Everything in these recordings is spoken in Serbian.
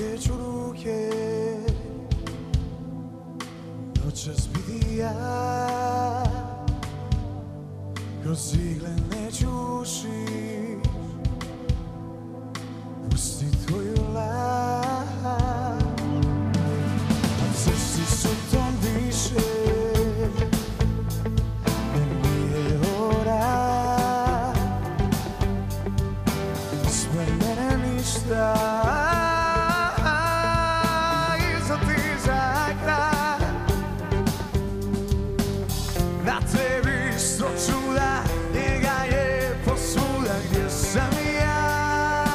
kreću ruke, noćas vidi ja, kroz igle neću uši, pusti tvoju laž, a cesti sutom diše, ne nije ora, sve mene ništa. Na tebi sto čuda, njega je posvuda gdje sam ja.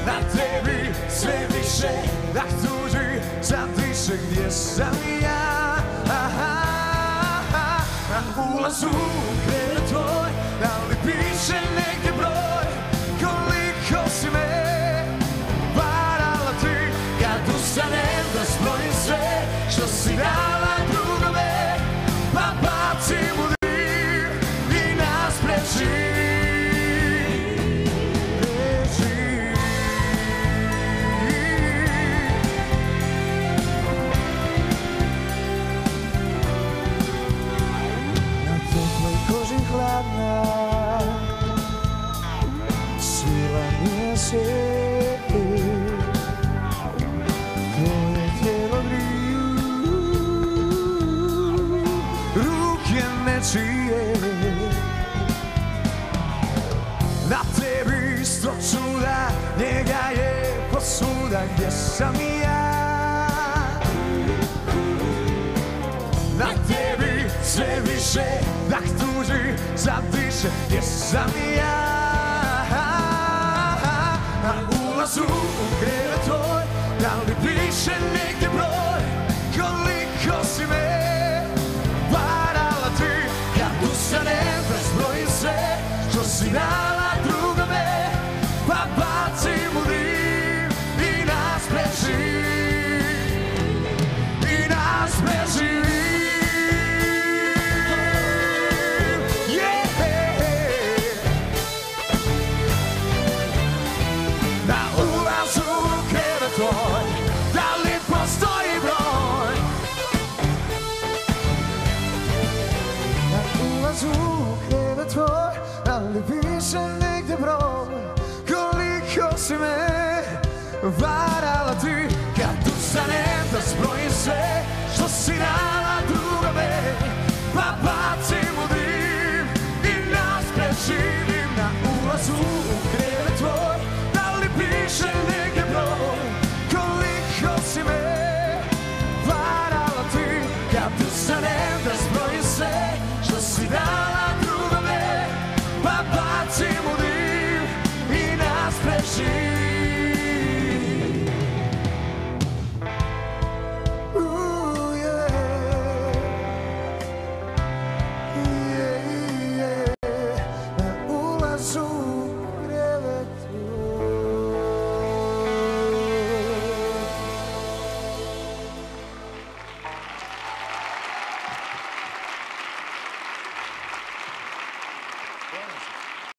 Na tebi sve više, dah tuži, zadiše gdje sam ja. Na ulazu u krevet tvoj, da li piše negdje broj, koliko si me varala ti, kad ustanem da zbrojim sve što si dala drugome, pa bacim u dim i nas preći. Na toploj koži hladna, sila nije svijet, tvoje tijelo griju, ruke nečije. Na tebi sto čuda, njega je posvuda gdje sam ja. Na tebi sve više, dah tuži, zadiše gdje sam ja. Na ulazu u krevet tvoj, da li piše negdje broj, koliko si me varala ti, kad ustanem da zbrojim sve što si dala drugome, pa bacim u dim i nas preži, i nas preži. Na ulazu u krevet tvoj, da li postoji broj? Na ulazu u krevet tvoj, da li piše negdje broj, koliko si me varala ti, kad ustanem da zbrojim sve što si dala drugome, pa bacim u dim i nas preživim. Na ulazu u krevet tvoj, da li piše negdje broj, koliko si me varala ti, kad ustanem da zbrojim sve što si dala drugome, pa bacim u dim i nas preživim.